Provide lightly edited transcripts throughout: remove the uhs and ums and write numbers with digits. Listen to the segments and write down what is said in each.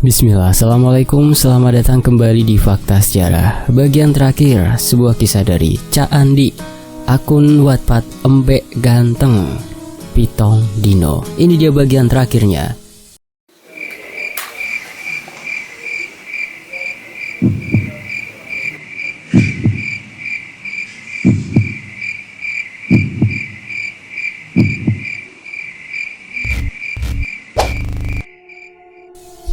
Bismillah, Assalamualaikum, selamat datang kembali di Fakta Sejarah. Bagian terakhir, sebuah kisah dari Cak Andi, akun Wattpad Embek Ganteng Pitong Dino. Ini dia bagian terakhirnya.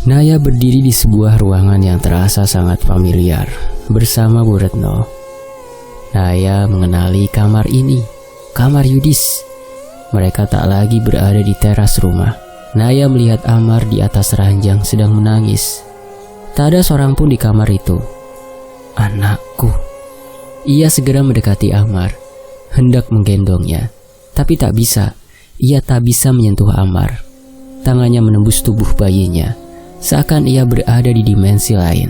Naya berdiri di sebuah ruangan yang terasa sangat familiar bersama Bu Retno. Naya mengenali kamar ini, kamar Yudis. Mereka tak lagi berada di teras rumah. Naya melihat Amar di atas ranjang sedang menangis. Tak ada seorang pun di kamar itu. Anakku. Ia segera mendekati Amar, hendak menggendongnya. Tapi tak bisa. Ia tak bisa menyentuh Amar. Tangannya menembus tubuh bayinya. Seakan ia berada di dimensi lain.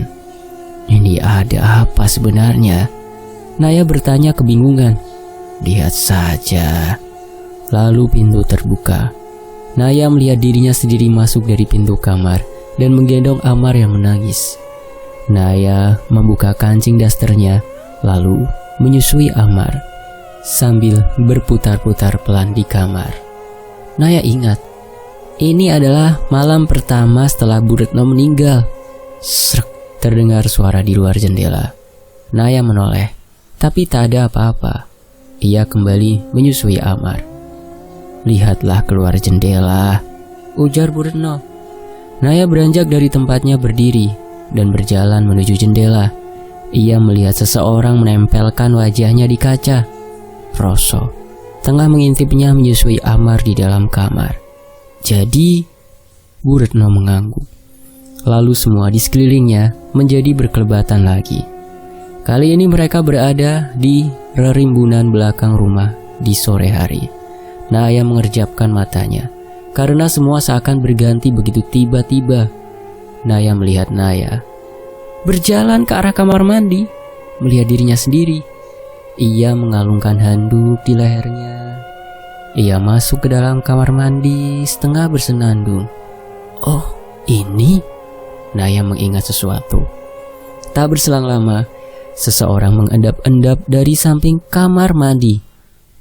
Ini ada apa sebenarnya? Naya bertanya kebingungan. Lihat saja. Lalu pintu terbuka. Naya melihat dirinya sendiri masuk dari pintu kamar dan menggendong Amar yang menangis. Naya membuka kancing dasternya lalu menyusui Amar sambil berputar-putar pelan di kamar. Naya ingat, ini adalah malam pertama setelah Bu Retno meninggal. Srek, terdengar suara di luar jendela. Naya menoleh, tapi tak ada apa-apa. Ia kembali menyusui Amar. Lihatlah keluar jendela, ujar Bu Retno. Naya beranjak dari tempatnya berdiri dan berjalan menuju jendela. Ia melihat seseorang menempelkan wajahnya di kaca. Roso tengah mengintipnya menyusui Amar di dalam kamar. Jadi, Bu Retno mengangguk. Lalu semua di sekelilingnya menjadi berkelebatan lagi. Kali ini mereka berada di rerimbunan belakang rumah di sore hari. Naya mengerjapkan matanya, karena semua seakan berganti begitu tiba-tiba. Naya melihat Naya berjalan ke arah kamar mandi, melihat dirinya sendiri. Ia mengalungkan handuk di lehernya. Ia masuk ke dalam kamar mandi setengah bersenandung. Oh, ini? Naya mengingat sesuatu. Tak berselang lama, seseorang mengendap-endap dari samping kamar mandi.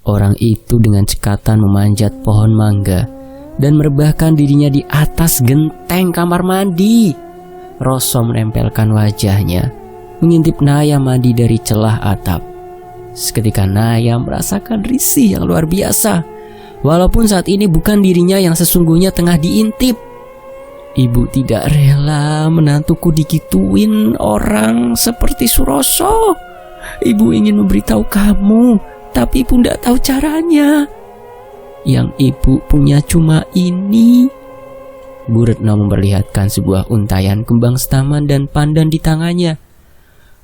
Orang itu dengan cekatan memanjat pohon mangga dan merebahkan dirinya di atas genteng kamar mandi. Roso menempelkan wajahnya, mengintip Naya mandi dari celah atap. Seketika Naya merasakan risih yang luar biasa. Walaupun saat ini bukan dirinya yang sesungguhnya tengah diintip. Ibu tidak rela menantuku digituin orang seperti Suroso. Ibu ingin memberitahu kamu, tapi ibu tidak tahu caranya. Yang ibu punya cuma ini. Bu Retno memperlihatkan sebuah untayan kembang setaman dan pandan di tangannya.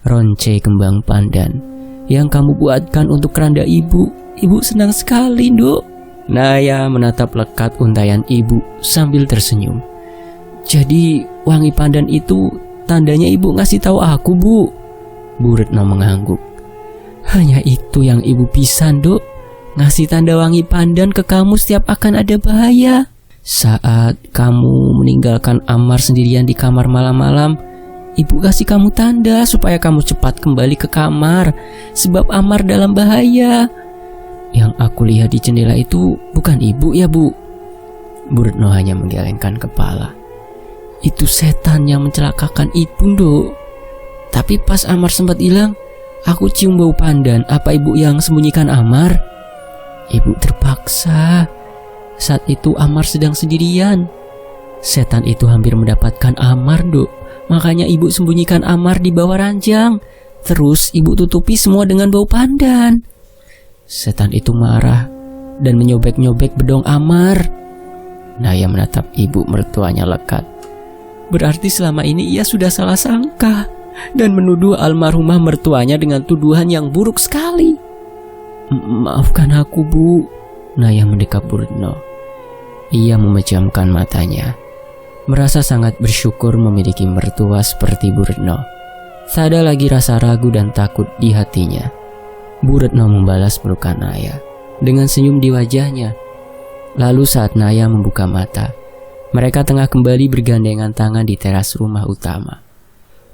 Ronce kembang pandan yang kamu buatkan untuk keranda ibu. Ibu senang sekali, Nduk. Naya menatap lekat untayan ibu sambil tersenyum. Jadi wangi pandan itu tandanya ibu ngasih tahu aku, Bu. Bu Retno mengangguk. Hanya itu yang ibu bisa, Dok. Ngasih tanda wangi pandan ke kamu setiap akan ada bahaya. Saat kamu meninggalkan Amar sendirian di kamar malam-malam, ibu kasih kamu tanda supaya kamu cepat kembali ke kamar, sebab Amar dalam bahaya. Yang aku lihat di jendela itu bukan ibu ya, Bu? Bu Retno hanya menggelengkan kepala. Itu setan yang mencelakakan ibu, Dok. Tapi pas Amar sempat hilang, aku cium bau pandan. Apa ibu yang sembunyikan Amar? Ibu terpaksa. Saat itu Amar sedang sendirian. Setan itu hampir mendapatkan Amar, Dok. Makanya ibu sembunyikan Amar di bawah ranjang. Terus ibu tutupi semua dengan bau pandan. Setan itu marah dan menyobek-nyobek bedong Amar. Naya menatap ibu mertuanya lekat. Berarti selama ini ia sudah salah sangka dan menuduh almarhumah mertuanya dengan tuduhan yang buruk sekali. Maafkan aku, Bu. Naya mendekap Bu Retno. Ia memejamkan matanya, merasa sangat bersyukur memiliki mertua seperti Bu Retno. Tak ada lagi rasa ragu dan takut di hatinya. Bu Retno membalas pelukan Naya dengan senyum di wajahnya. Lalu saat Naya membuka mata, Mereka tengah kembali bergandengan tangan di teras rumah utama.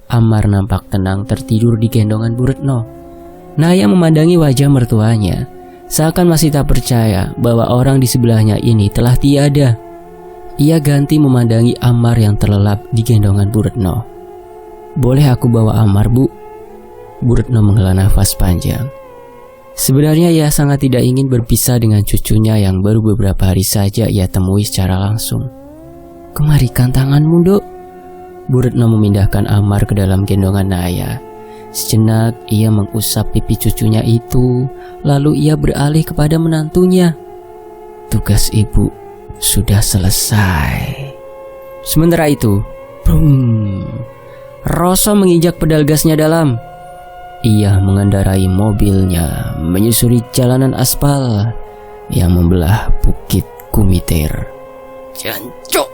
Amar nampak tenang tertidur di gendongan Bu Retno. Naya memandangi wajah mertuanya, seakan masih tak percaya bahwa orang di sebelahnya ini telah tiada. Ia ganti memandangi Amar yang terlelap di gendongan Bu Retno. "Boleh aku bawa Amar, Bu?" Bu Retno menghela nafas panjang. Sebenarnya ia sangat tidak ingin berpisah dengan cucunya yang baru beberapa hari saja ia temui secara langsung. "Kemarikan tanganmu, Dok." Bu Retno memindahkan Amar ke dalam gendongan Naya. Sejenak ia mengusap pipi cucunya itu, lalu ia beralih kepada menantunya. "Tugas ibu sudah selesai." Sementara itu, brum, Roso menginjak pedal gasnya dalam. Ia mengendarai mobilnya menyusuri jalanan aspal yang membelah Bukit Kumitir. Jancuk!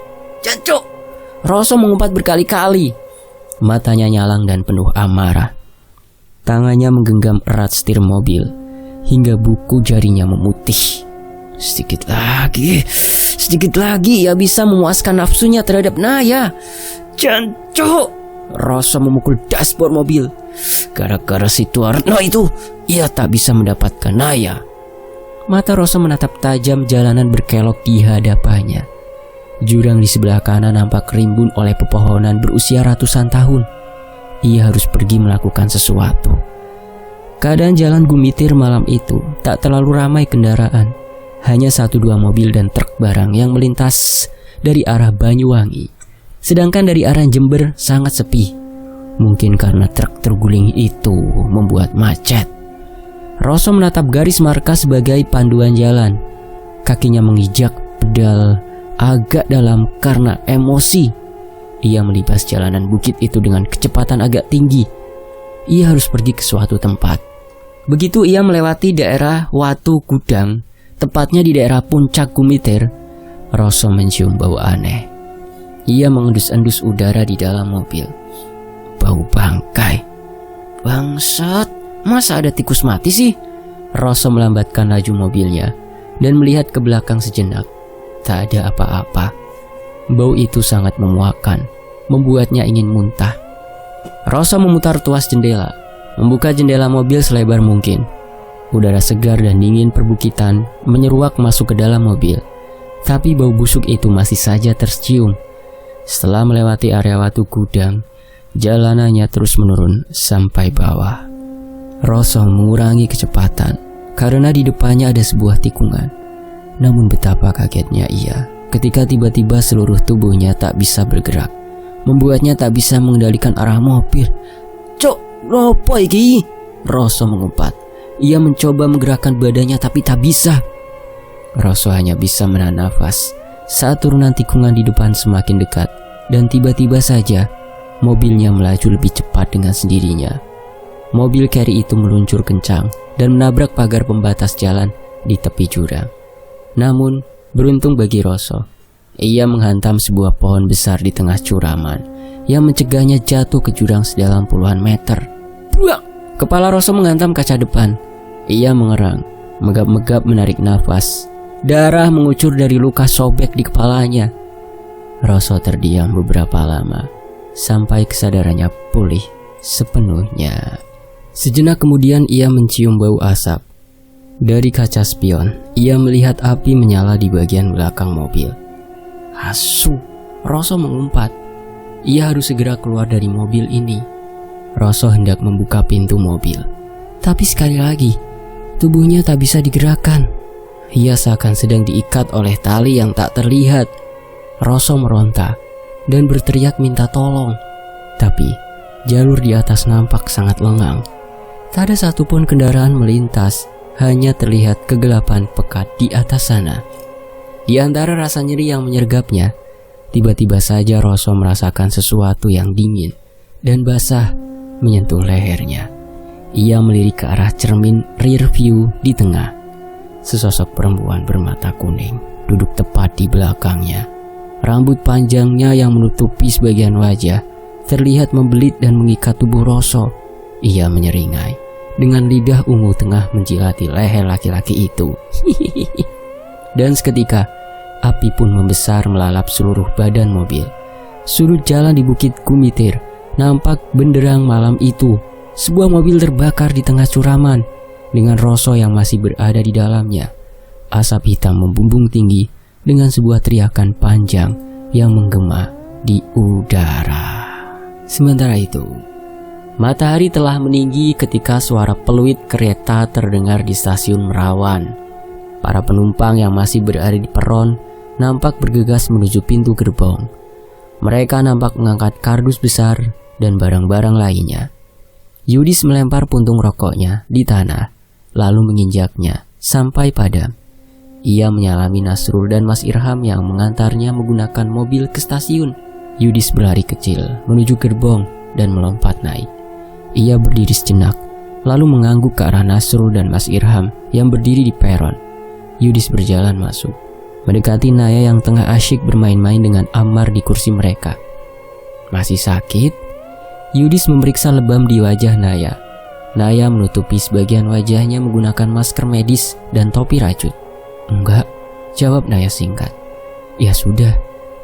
Roso mengumpat berkali-kali. Matanya nyalang dan penuh amarah. Tangannya menggenggam erat setir mobil hingga buku jarinya memutih. Sedikit lagi ia bisa memuaskan nafsunya terhadap Naya. Jancuk! Roso memukul dashboard mobil. Gara-gara si tua Retno itu, ia tak bisa mendapatkan Naya. Mata Roso menatap tajam jalanan berkelok di hadapannya. Jurang di sebelah kanan nampak rimbun oleh pepohonan berusia ratusan tahun. Ia harus pergi melakukan sesuatu. Keadaan jalan Gumitir malam itu tak terlalu ramai kendaraan. Hanya 1-2 mobil dan truk barang yang melintas dari arah Banyuwangi. Sedangkan dari arah Jember sangat sepi. Mungkin karena truk terguling itu membuat macet. Roso menatap garis marka sebagai panduan jalan. Kakinya menginjak pedal agak dalam karena emosi. Ia melibas jalanan bukit itu dengan kecepatan agak tinggi. Ia harus pergi ke suatu tempat. Begitu ia melewati daerah Watu Gudang, tepatnya di daerah Puncak Gumitir, Roso mencium bau aneh. Ia mengendus-endus udara di dalam mobil. Bau bangkai. Bangsat, masa ada tikus mati sih? Roso melambatkan laju mobilnya dan melihat ke belakang sejenak. Tak ada apa-apa. Bau itu sangat memuakkan, membuatnya ingin muntah. Roso memutar tuas jendela, membuka jendela mobil selebar mungkin. Udara segar dan dingin perbukitan menyeruak masuk ke dalam mobil. Tapi bau busuk itu masih saja tercium. Setelah melewati area Watu Gudang, jalanannya terus menurun sampai bawah. Roso mengurangi kecepatan karena di depannya ada sebuah tikungan. Namun betapa kagetnya ia ketika tiba-tiba seluruh tubuhnya tak bisa bergerak, membuatnya tak bisa mengendalikan arah mobil. "Cok, lopo iki?" Roso mengumpat. Ia mencoba menggerakkan badannya tapi tak bisa. Roso hanya bisa menahan nafas saat turunan tikungan di depan semakin dekat, dan tiba-tiba saja mobilnya melaju lebih cepat dengan sendirinya. Mobil carry itu meluncur kencang dan menabrak pagar pembatas jalan di tepi jurang. Namun, beruntung bagi Roso, ia menghantam sebuah pohon besar di tengah curaman yang mencegahnya jatuh ke jurang sedalam puluhan meter. Buak! Kepala Roso menghantam kaca depan. Ia mengerang, megap-megap menarik nafas. Darah mengucur dari luka sobek di kepalanya. Roso terdiam beberapa lama sampai kesadarannya pulih sepenuhnya. Sejenak kemudian ia mencium bau asap. Dari kaca spion, ia melihat api menyala di bagian belakang mobil. Asu, Roso mengumpat. Ia harus segera keluar dari mobil ini. Roso hendak membuka pintu mobil, tapi sekali lagi tubuhnya tak bisa digerakkan. Ia seakan sedang diikat oleh tali yang tak terlihat. Roso meronta dan berteriak minta tolong. Tapi jalur di atas nampak sangat lengang. Tak ada satupun kendaraan melintas. Hanya terlihat kegelapan pekat di atas sana. Di antara rasa nyeri yang menyergapnya, tiba-tiba saja Roso merasakan sesuatu yang dingin dan basah menyentuh lehernya. Ia melirik ke arah cermin rear view di tengah. Sesosok perempuan bermata kuning duduk tepat di belakangnya. Rambut panjangnya yang menutupi sebagian wajah terlihat membelit dan mengikat tubuh Roso. Ia menyeringai. Dengan lidah ungu tengah menjilati leher laki-laki itu. Dan seketika, Api pun membesar melalap seluruh badan mobil. Sudut jalan di Bukit Kumitir nampak benderang malam itu. Sebuah mobil terbakar di tengah curaman dengan Roso yang masih berada di dalamnya. Asap hitam membumbung tinggi dengan sebuah teriakan panjang yang menggema di udara. Sementara itu, matahari telah meninggi ketika suara peluit kereta terdengar di stasiun Merawan. Para penumpang yang masih berada di peron nampak bergegas menuju pintu gerbong. Mereka nampak mengangkat kardus besar dan barang-barang lainnya. Yudis melempar puntung rokoknya di tanah, lalu menginjaknya sampai padam. Ia menyalami Nasrul dan Mas Irham yang mengantarnya menggunakan mobil ke stasiun. Yudis berlari kecil menuju gerbong dan melompat naik. Ia berdiri sejenak, lalu mengangguk ke arah Nasrul dan Mas Irham yang berdiri di peron. Yudis berjalan masuk, mendekati Naya yang tengah asyik bermain-main dengan Ammar di kursi mereka. Masih sakit? Yudis memeriksa lebam di wajah Naya. Naya menutupi sebagian wajahnya menggunakan masker medis dan topi rajut. Enggak, jawab Naya singkat. Ya sudah.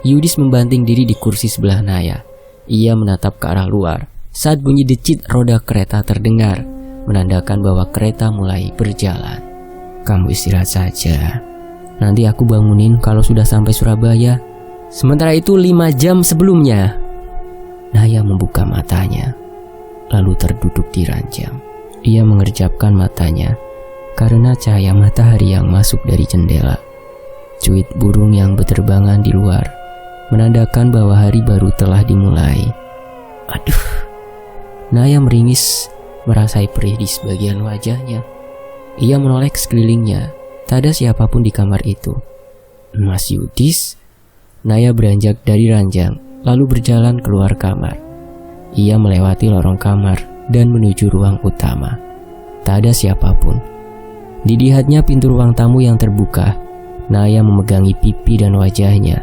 Yudis membanting diri di kursi sebelah Naya. Ia menatap ke arah luar saat bunyi decit roda kereta terdengar, menandakan bahwa kereta mulai berjalan. Kamu istirahat saja. Nanti aku bangunin kalau sudah sampai Surabaya. Sementara itu 5 jam sebelumnya. Naya membuka matanya, lalu terduduk di ranjang. Ia mengerjapkan matanya karena cahaya matahari yang masuk dari jendela. Cuit burung yang berterbangan di luar menandakan bahwa hari baru telah dimulai. Aduh, Naya meringis, merasai perih di sebagian wajahnya. Ia menoleh sekelilingnya, tak ada siapapun di kamar itu. Mas Yudis? Naya beranjak dari ranjang, lalu berjalan keluar kamar. Ia melewati lorong kamar dan menuju ruang utama. Tak ada siapapun. Dilihatnya pintu ruang tamu yang terbuka. Naya memegangi pipi dan wajahnya,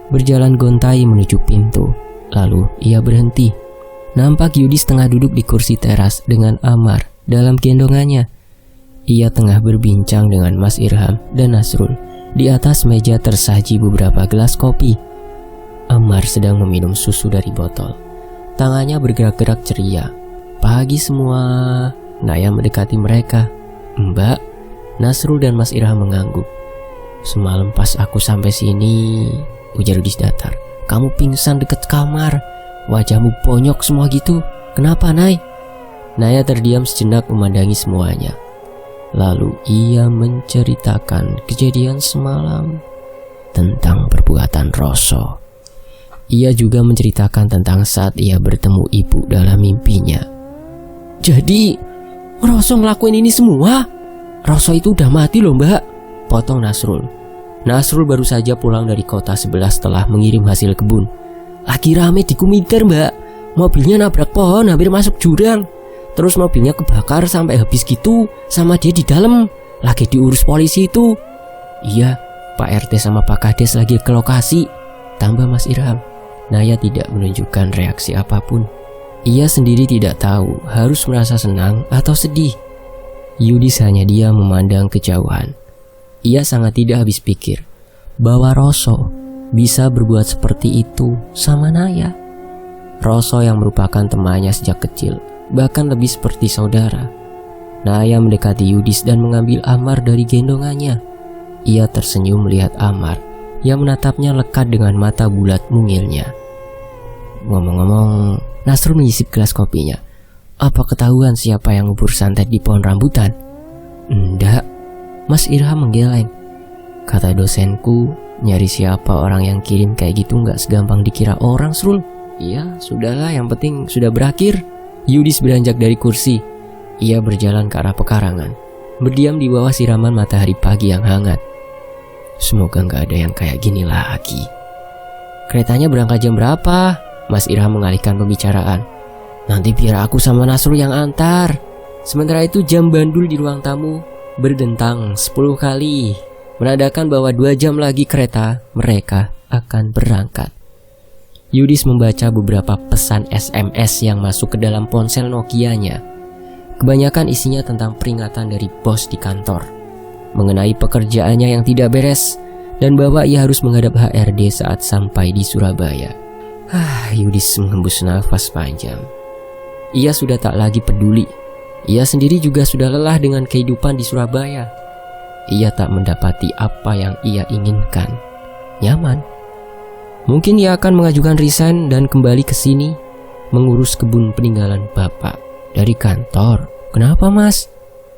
berjalan gontai menuju pintu. Lalu ia berhenti. Nampak Yudis tengah duduk di kursi teras dengan Ammar dalam gendongannya. Ia tengah berbincang dengan Mas Irham dan Nasrul. Di atas meja tersaji beberapa gelas kopi. Ammar sedang meminum susu dari botol. Tangannya bergerak-gerak ceria. Pagi semua. Naya mendekati mereka. Mbak, Nasrul dan Mas Irham mengangguk. Semalam pas aku sampai sini, ujar Yudis datar, kamu pingsan dekat kamar. Wajahmu bonyok semua gitu. Kenapa, Nay? Naya terdiam sejenak memandangi semuanya. Lalu ia menceritakan kejadian semalam tentang perbuatan Roso. Ia juga menceritakan tentang saat ia bertemu ibu dalam mimpinya. Jadi, Roso ngelakuin ini semua? Roso itu udah mati loh, Mbak, potong Nasrul. Nasrul baru saja pulang dari kota sebelah setelah mengirim hasil kebun. Lagi rame di Kumitir, Mbak. Mobilnya nabrak pohon hampir masuk jurang. Terus mobilnya kebakar sampai habis gitu, sama dia di dalam. Lagi diurus polisi itu. Iya, Pak RT sama Pak Kades lagi ke lokasi, tambah Mas Irham. Naya tidak menunjukkan reaksi apapun. Ia sendiri tidak tahu harus merasa senang atau sedih. Yudis hanya diam memandang kejauhan. Ia sangat tidak habis pikir bahwa Roso bisa berbuat seperti itu sama Naya. Roso yang merupakan temannya sejak kecil, bahkan lebih seperti saudara. Naya mendekati Yudis dan mengambil Ammar dari gendongannya. Ia tersenyum melihat Ammar yang menatapnya lekat dengan mata bulat mungilnya. Ngomong-ngomong, Nasrul menyisip gelas kopinya. Apa ketahuan siapa yang ngubur santet di pohon rambutan? Enggak, Mas Irham menggeleng. Kata dosenku, nyari siapa orang yang kirim kayak gitu nggak segampang dikira orang, Srul. Iya, sudahlah, yang penting sudah berakhir. Yudis beranjak dari kursi. Ia berjalan ke arah pekarangan, berdiam di bawah siraman matahari pagi yang hangat. Semoga nggak ada yang kayak gini lagi. Keretanya berangkat jam berapa? Mas Irham mengalihkan pembicaraan. Nanti biar aku sama Nasrul yang antar. Sementara itu jam bandul di ruang tamu berdentang 10 kali, menandakan bahwa 2 jam lagi kereta mereka akan berangkat. Yudis membaca beberapa pesan SMS yang masuk ke dalam ponsel Nokia-nya. Kebanyakan isinya tentang peringatan dari bos di kantor mengenai pekerjaannya yang tidak beres dan bahwa ia harus menghadap HRD saat sampai di Surabaya. Yudis menghembus nafas panjang. Ia sudah tak lagi peduli. Ia sendiri juga sudah lelah dengan kehidupan di Surabaya. Ia tak mendapati apa yang ia inginkan. Nyaman. Mungkin ia akan mengajukan resign dan kembali ke sini mengurus kebun peninggalan bapak dari kantor. Kenapa, Mas?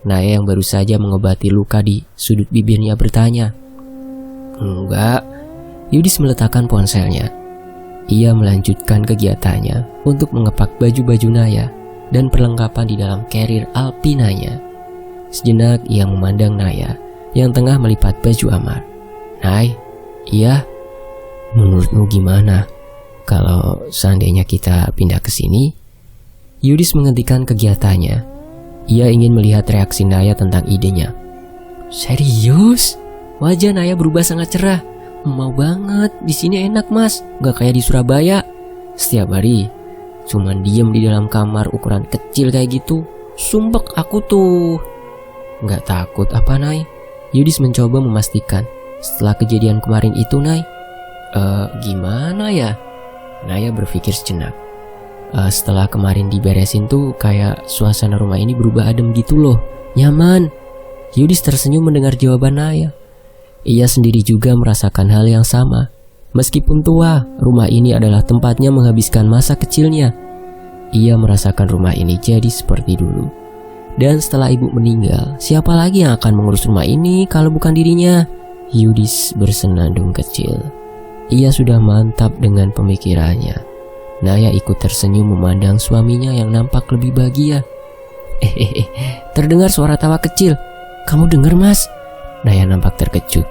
Naya yang baru saja mengobati luka di sudut bibirnya bertanya. Enggak. Yudis meletakkan ponselnya. Ia melanjutkan kegiatannya untuk mengepak baju-baju Naya dan perlengkapan di dalam carrier Alpinanya. Sejenak ia memandang Naya yang tengah melipat baju Amar. Nay, iya? Menurutmu gimana kalau seandainya kita pindah ke sini? Yudis menghentikan kegiatannya. Ia ingin melihat reaksi Naya tentang idenya. Serius? Wajah Naya berubah sangat cerah. Mau banget, di sini enak, Mas. Gak kayak di Surabaya. Setiap hari cuman diem di dalam kamar ukuran kecil kayak gitu. Sumpek aku tuh. Gak takut apa, Nay? Yudis mencoba memastikan. Setelah kejadian kemarin itu, Nay, gimana ya? Naya berpikir sejenak. Setelah kemarin diberesin tuh kayak suasana rumah ini berubah adem gitu loh. Nyaman. Yudis tersenyum mendengar jawaban Naya. Ia sendiri juga merasakan hal yang sama. Meskipun tua, rumah ini adalah tempatnya menghabiskan masa kecilnya. Ia merasakan rumah ini jadi seperti dulu. Dan setelah ibu meninggal, siapa lagi yang akan mengurus rumah ini kalau bukan dirinya? Yudis bersenandung kecil. Ia sudah mantap dengan pemikirannya. Naya ikut tersenyum memandang suaminya yang nampak lebih bahagia. Terdengar suara tawa kecil. Kamu dengar, Mas? Naya nampak terkejut.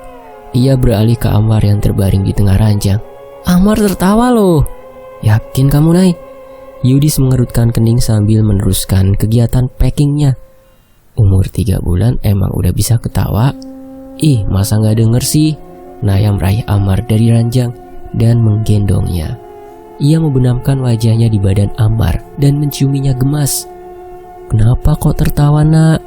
Ia beralih ke Amar yang terbaring di tengah ranjang. Amar tertawa loh. Yakin kamu, Nay? Yudis mengerutkan kening sambil meneruskan kegiatan packingnya. Umur 3 bulan emang udah bisa ketawa? Ih, masa gak denger sih? Naya meraih Amar dari ranjang dan menggendongnya. Ia membenamkan wajahnya di badan Amar dan menciuminya gemas. Kenapa kok tertawa, Nak?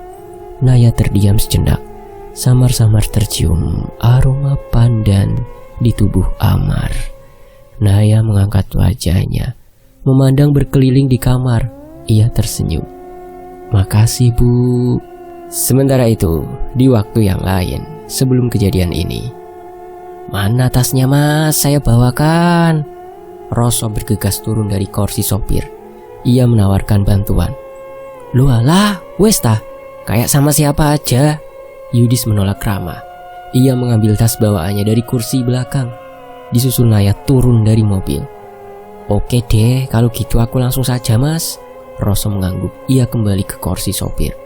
Naya terdiam sejenak. Samar-samar tercium aroma pandan di tubuh Amar. Naya mengangkat wajahnya, memandang berkeliling di kamar. Ia tersenyum. Makasih, Bu. Sementara itu, di waktu yang lain sebelum kejadian ini. Mana tasnya, Mas? Saya bawakan. Roso bergegas turun dari kursi sopir. Ia menawarkan bantuan. Loh alah, wes tah, kayak sama siapa aja. Yudis menolak ramah. Ia mengambil tas bawaannya dari kursi belakang. Disusul Naya turun dari mobil. Oke deh, kalau gitu aku langsung saja, Mas. Roso mengangguk. Ia kembali ke kursi sopir.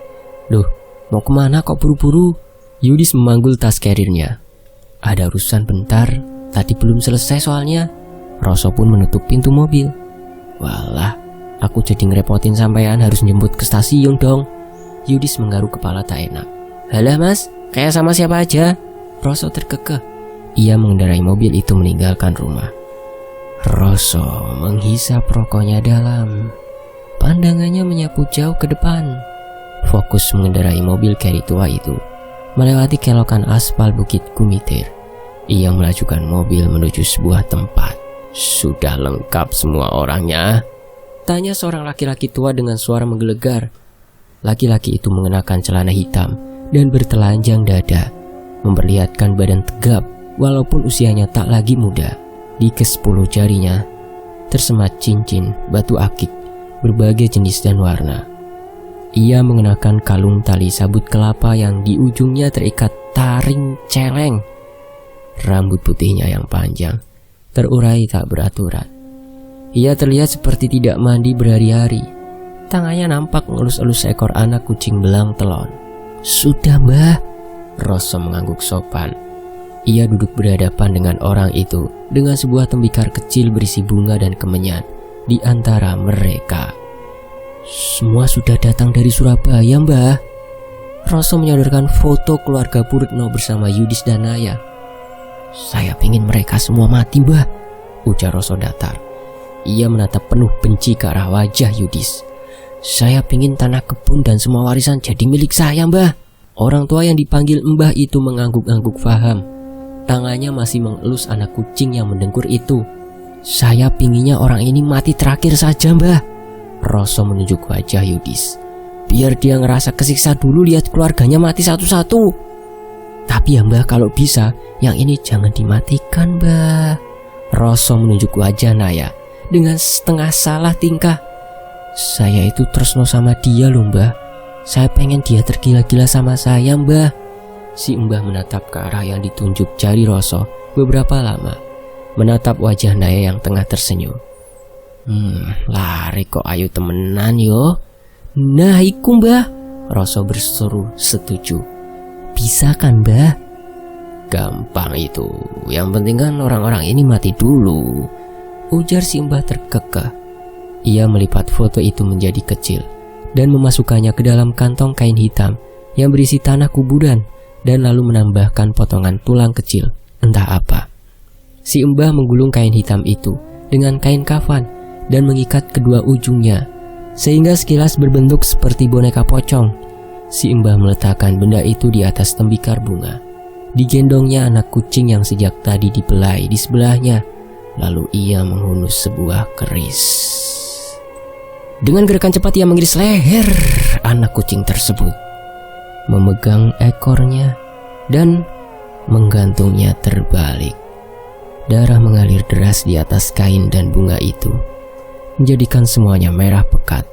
Loh, mau kemana kok buru-buru? Yudis memanggul tas karirnya. Ada urusan bentar, tadi belum selesai soalnya. Roso pun menutup pintu mobil. Walah, aku jadi ngerepotin sampean harus jemput ke stasiun dong. Yudis menggaruk kepala tak enak. Halah, Mas, kayak sama siapa aja. Roso terkekeh. Ia mengendarai mobil itu meninggalkan rumah. Roso menghisap rokoknya dalam. Pandangannya menyapu jauh ke depan. Fokus mengendarai mobil carry tua itu. Melewati kelokan aspal Bukit Kumitir. Ia melajukan mobil menuju sebuah tempat. Sudah lengkap semua orangnya? Tanya seorang laki-laki tua dengan suara menggelegar. Laki-laki itu mengenakan celana hitam dan bertelanjang dada, memperlihatkan badan tegap walaupun usianya tak lagi muda. Di ke-10 jarinya tersemat cincin batu akik berbagai jenis dan warna. Ia mengenakan kalung tali sabut kelapa yang di ujungnya terikat taring celeng. Rambut putihnya yang panjang terurai tak beraturan. Ia terlihat seperti tidak mandi berhari-hari. Tangannya nampak mengelus-elus seekor anak kucing belang telon. Sudah, Mbah. Roso mengangguk sopan. Ia duduk berhadapan dengan orang itu dengan sebuah tembikar kecil berisi bunga dan kemenyan di antara mereka. Semua sudah datang dari Surabaya, Mbah. Roso menyodorkan foto keluarga Purutno bersama Yudis dan Naya. Saya pingin mereka semua mati, Mbah, ujar Roso datar. Ia menatap penuh benci ke arah wajah Yudis. Saya pingin tanah kebun dan semua warisan jadi milik saya, Mbah. Orang tua yang dipanggil Mbah itu mengangguk-angguk faham. Tangannya masih mengelus anak kucing yang mendengkur itu. "Saya pinginnya orang ini mati terakhir saja, Mbah." Roso menunjuk wajah Yudis. "Biar dia ngerasa kesiksa dulu lihat keluarganya mati satu-satu." "Tapi ya Mbah, kalau bisa yang ini jangan dimatikan, Mbah." Roso menunjuk wajah Naya dengan setengah salah tingkah. "Saya itu tresno sama dia loh, Mbah. Saya pengen dia tergila-gila sama saya, Mbah." Si Mbah menatap ke arah yang ditunjuk jari Roso beberapa lama, menatap wajah Naya yang tengah tersenyum. Lari kok, ayo temenan yo." "Nah iku Mbah," Roso berseru setuju. "Bisa kan Mbah?" "Gampang itu, yang penting kan orang-orang ini mati dulu," ujar si Mbah terkekeh. Ia melipat foto itu menjadi kecil dan memasukkannya ke dalam kantong kain hitam yang berisi tanah kuburan, dan lalu menambahkan potongan tulang kecil, entah apa. Si Mbah menggulung kain hitam itu dengan kain kafan dan mengikat kedua ujungnya, sehingga sekilas berbentuk seperti boneka pocong. Si Mbah meletakkan benda itu di atas tembikar bunga. Digendongnya anak kucing yang sejak tadi dibelai di sebelahnya. Lalu ia menghunus sebuah keris. Dengan gerakan cepat ia mengiris leher anak kucing tersebut, memegang ekornya dan menggantungnya terbalik. Darah mengalir deras di atas kain dan bunga itu, menjadikan semuanya merah pekat.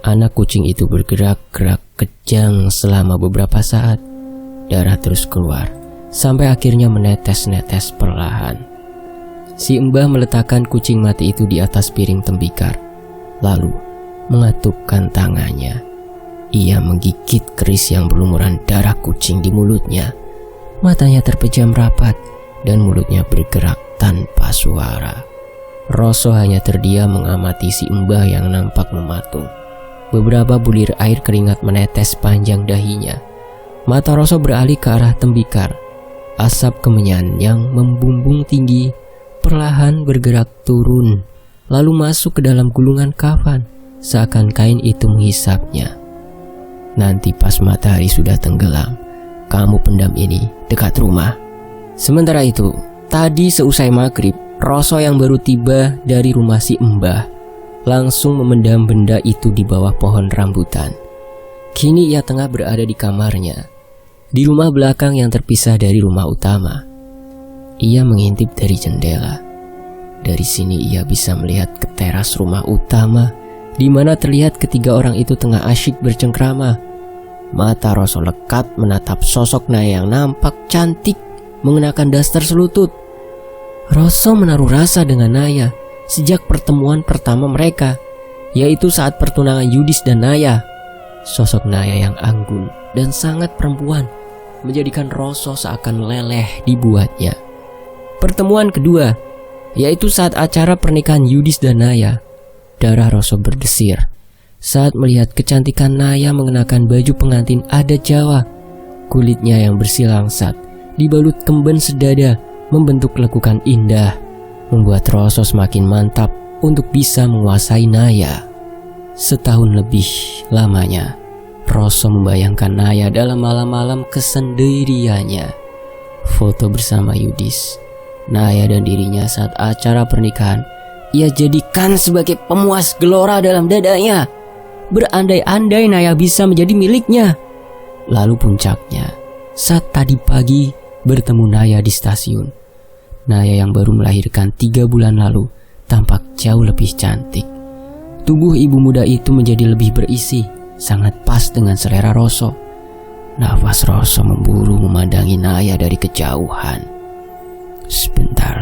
Anak kucing itu bergerak-gerak kejang selama beberapa saat. Darah terus keluar sampai akhirnya menetes-netes perlahan. Si Mbah meletakkan kucing mati itu di atas piring tembikar, lalu mengatupkan tangannya. Ia menggigit keris yang berlumuran darah kucing di mulutnya. Matanya terpejam rapat dan mulutnya bergerak tanpa suara. Roso hanya terdiam mengamati si Mbah yang nampak mematung. Beberapa bulir air keringat menetes panjang dahinya. Mata Roso beralih ke arah tembikar. Asap kemenyan yang membumbung tinggi perlahan bergerak turun, lalu masuk ke dalam gulungan kafan, seakan kain itu menghisapnya. "Nanti pas matahari sudah tenggelam, kamu pendam ini dekat rumah." Sementara itu, tadi seusai maghrib, Roso yang baru tiba dari rumah si Mbah langsung memendam benda itu di bawah pohon rambutan. Kini ia tengah berada di kamarnya, di rumah belakang yang terpisah dari rumah utama. Ia mengintip dari jendela. Dari sini ia bisa melihat ke teras rumah utama, di mana terlihat ketiga orang itu tengah asyik bercengkrama. Mata Roso lekat menatap sosok Naya yang nampak cantik mengenakan daster selutut. Roso menaruh rasa dengan Naya sejak pertemuan pertama mereka, yaitu saat pertunangan Yudis dan Naya. Sosok Naya yang anggun dan sangat perempuan menjadikan Roso seakan leleh dibuatnya. Pertemuan kedua, yaitu saat acara pernikahan Yudis dan Naya. Darah Roso berdesir saat melihat kecantikan Naya mengenakan baju pengantin adat Jawa. Kulitnya yang bersih langsat dibalut kemben sedada membentuk lekukan indah, membuat Roso semakin mantap untuk bisa menguasai Naya. Setahun lebih lamanya, Roso membayangkan Naya dalam malam-malam kesendiriannya. Foto bersama Yudis, Naya dan dirinya saat acara pernikahan ia jadikan sebagai pemuas gelora dalam dadanya. Berandai-andai Naya bisa menjadi miliknya. Lalu puncaknya, saat tadi pagi bertemu Naya di stasiun. Naya yang baru melahirkan 3 bulan lalu tampak jauh lebih cantik. Tubuh ibu muda itu menjadi lebih berisi, sangat pas dengan selera Roso. Nafas Roso memburu memandangi Naya dari kejauhan. Sebentar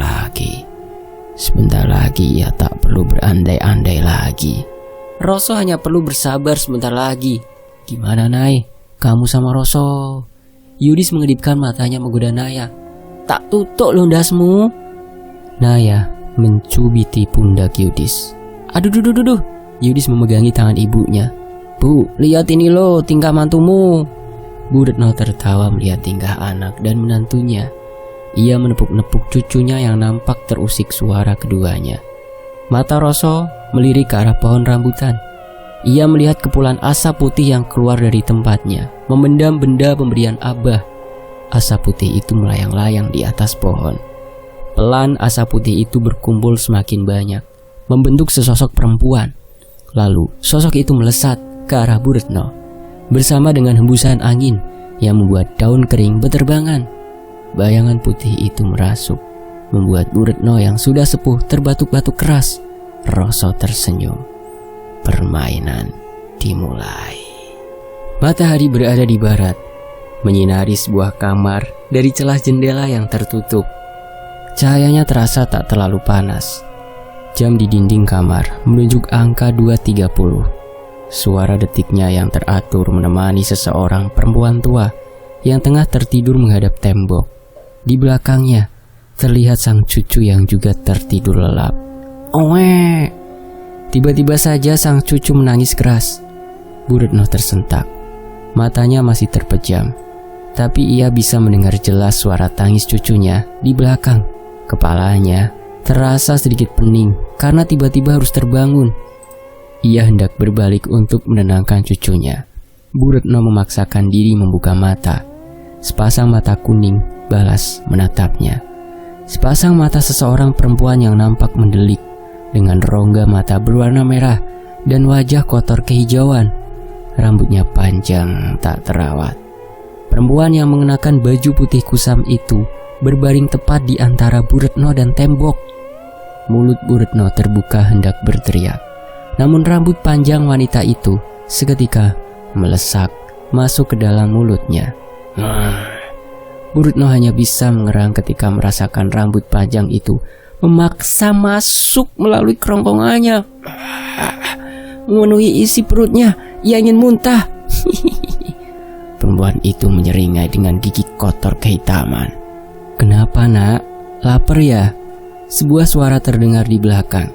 lagi ia tak perlu berandai-andai lagi. Roso hanya perlu bersabar sebentar lagi. Gimana Nay, kamu sama Roso? Yudis mengedipkan matanya menggoda Naya. Tak tutuk lo ndasmu. Naya mencubiti pundak Yudis. Aduh. Yudis memegangi tangan ibunya. Bu, lihat ini lo tingkah mantumu. Bu Retno tertawa melihat tingkah anak dan menantunya. Ia menepuk-nepuk cucunya yang nampak terusik suara keduanya. Mata Roso melirik ke arah pohon rambutan. Ia melihat kepulan asap putih yang keluar dari tempatnya, memendam benda pemberian Abah. asap putih itu melayang-layang di atas pohon. Pelan asap putih itu berkumpul semakin banyak, membentuk sesosok perempuan. Lalu sosok itu melesat ke arah Bu Retno bersama dengan hembusan angin yang membuat daun kering beterbangan. Bayangan putih itu merasuk, membuat Bu Retno yang sudah sepuh terbatuk-batuk keras. Roso tersenyum. Permainan dimulai. Matahari berada di barat, menyinari sebuah kamar dari celah jendela yang tertutup. Cahayanya terasa tak terlalu panas. Jam di dinding kamar menunjuk angka 2.30. Suara detiknya yang teratur menemani seseorang perempuan tua yang tengah tertidur menghadap tembok. Di belakangnya terlihat sang cucu yang juga tertidur lelap. Owe! Tiba-tiba saja sang cucu menangis keras. Bu Retno tersentak. Matanya masih terpejam, tapi ia bisa mendengar jelas suara tangis cucunya di belakang. Kepalanya terasa sedikit pening karena tiba-tiba harus terbangun. Ia hendak berbalik untuk menenangkan cucunya. Bu Retno memaksakan diri membuka mata. Sepasang mata kuning balas menatapnya. Sepasang mata seseorang perempuan yang nampak mendelik, dengan rongga mata berwarna merah dan wajah kotor kehijauan. Rambutnya panjang tak terawat. Perempuan yang mengenakan baju putih kusam itu berbaring tepat di antara Bu Retno dan tembok. Mulut Bu Retno terbuka hendak berteriak, namun rambut panjang wanita itu seketika melesak masuk ke dalam mulutnya. Bu Retno hanya bisa mengerang ketika merasakan rambut panjang itu memaksa masuk melalui kerongkongannya, memenuhi isi perutnya. Ia ingin muntah. Perempuan itu menyeringai dengan gigi kotor kehitaman. Kenapa nak? Lapar ya? Sebuah suara terdengar di belakang.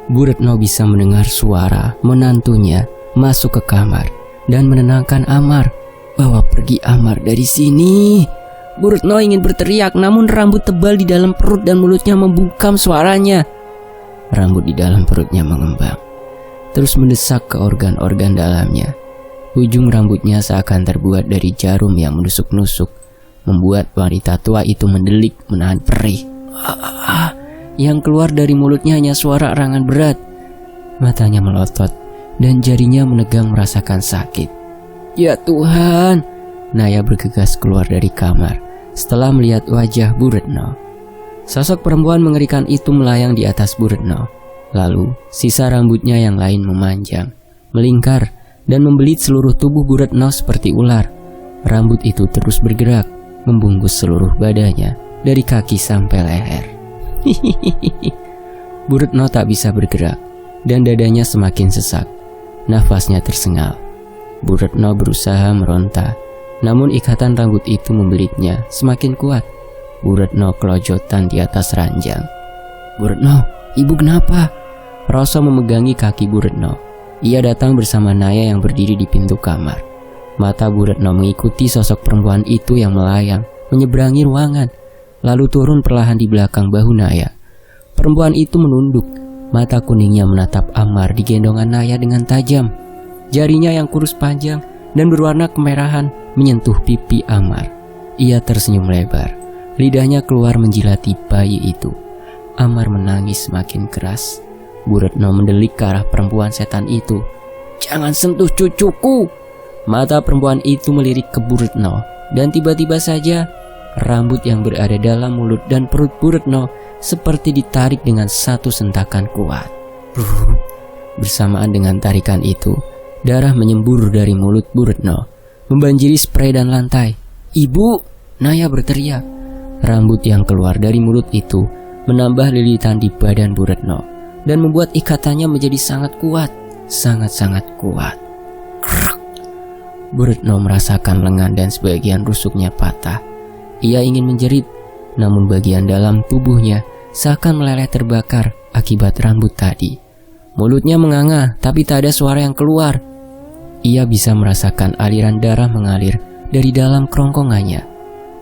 Bu Retno bisa mendengar suara menantunya masuk ke kamar dan menenangkan Amar. Bawa pergi Amar dari sini. Bu Retno ingin berteriak, namun rambut tebal di dalam perut dan mulutnya membungkam suaranya. Rambut di dalam perutnya mengembang, terus mendesak ke organ-organ dalamnya. Ujung rambutnya seakan terbuat dari jarum yang menusuk-nusuk, membuat wanita tua itu mendelik menahan perih. Yang keluar dari mulutnya hanya suara erangan berat. Matanya melotot dan jarinya menegang merasakan sakit. Ya Tuhan, Naya bergegas keluar dari kamar setelah melihat wajah Bu Retno. Sosok perempuan mengerikan itu melayang di atas Bu Retno. Lalu sisa rambutnya yang lain memanjang, melingkar, dan membelit seluruh tubuh Bu Retno seperti ular. Rambut itu terus bergerak, membungkus seluruh badannya dari kaki sampai leher. Bu Retno tak bisa bergerak dan dadanya semakin sesak. Nafasnya tersengal. Bu Retno berusaha meronta, namun ikatan rambut itu membelitnya semakin kuat. Bu Retno kelojotan di atas ranjang. Bu Retno, ibu kenapa? Roso memegangi kaki Bu Retno. Ia datang bersama Naya yang berdiri di pintu kamar. Mata Bu Retno mengikuti sosok perempuan itu yang melayang, menyeberangi ruangan, lalu turun perlahan di belakang bahu Naya. Perempuan itu menunduk, mata kuningnya menatap Amar di gendongan Naya dengan tajam. Jarinya yang kurus panjang dan berwarna kemerahan menyentuh pipi Amar. Ia tersenyum lebar, lidahnya keluar menjilati bayi itu. Amar menangis semakin keras. Bu Retno mendelik ke arah perempuan setan itu. Jangan sentuh cucuku. Mata perempuan itu melirik ke Bu Retno, dan tiba-tiba saja rambut yang berada dalam mulut dan perut Bu Retno seperti ditarik dengan satu sentakan kuat. Bersamaan dengan tarikan itu, darah menyembur dari mulut Bu Retno, membanjiri spray dan lantai. Ibu, Naya berteriak. Rambut yang keluar dari mulut itu menambah lilitan di badan Bu Retno dan membuat ikatannya menjadi sangat kuat, sangat-sangat kuat. Bu Retno merasakan lengan dan sebagian rusuknya patah. Ia ingin menjerit, namun bagian dalam tubuhnya seakan meleleh terbakar akibat rambut tadi. Mulutnya menganga, tapi tak ada suara yang keluar. Ia bisa merasakan aliran darah mengalir dari dalam kerongkongannya.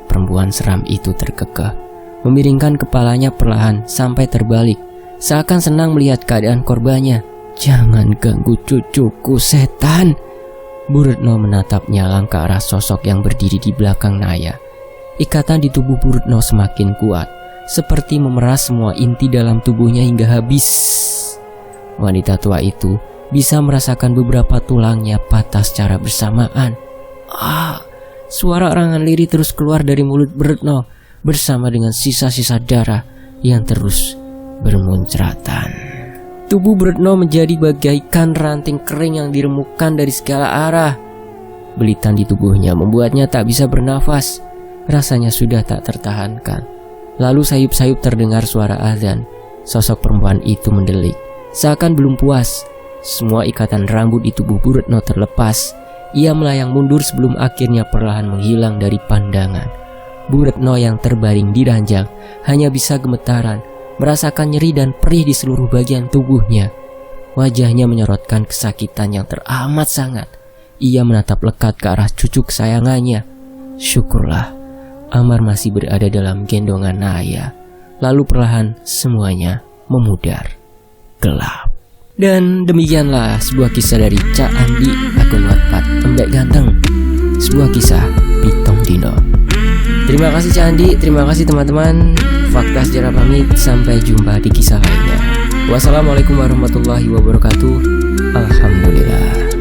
Perempuan seram itu terkekeh, memiringkan kepalanya perlahan sampai terbalik, seakan senang melihat keadaan korbannya. Jangan ganggu cucuku, setan. Bu Retno menatapnya langkah arah sosok yang berdiri di belakang Naya. ikatan di tubuh Bu Retno semakin kuat, seperti memeras semua inti dalam tubuhnya hingga habis. Wanita tua itu bisa merasakan beberapa tulangnya patah secara bersamaan. Suara erangan lirih terus keluar dari mulut Bu Retno bersama dengan sisa-sisa darah yang terus bermuncratan. Tubuh Bu Retno menjadi bagaikan ranting kering yang diremukkan dari segala arah. Belitan di tubuhnya membuatnya tak bisa bernafas. Rasanya sudah tak tertahankan. Lalu sayup-sayup terdengar suara azan. Sosok perempuan itu mendelik. Seakan belum puas, semua ikatan rambut di tubuh Bu Retno terlepas. Ia melayang mundur sebelum akhirnya perlahan menghilang dari pandangan. Bu Retno yang terbaring di ranjang hanya bisa gemetaran, merasakan nyeri dan perih di seluruh bagian tubuhnya. Wajahnya menyorotkan kesakitan yang teramat sangat. Ia menatap lekat ke arah cucu kesayangannya. Syukurlah, Amar masih berada dalam gendongan Naya. Lalu perlahan semuanya memudar gelap. Dan demikianlah sebuah kisah dari Cak Andi, akun Wattpad Embek Ganteng. Sebuah kisah Pitong Dino. Terima kasih Cak Andi, terima kasih teman-teman. Fakta Sejarah pamit, sampai jumpa di kisah lainnya. Wassalamualaikum warahmatullahi wabarakatuh. Alhamdulillah.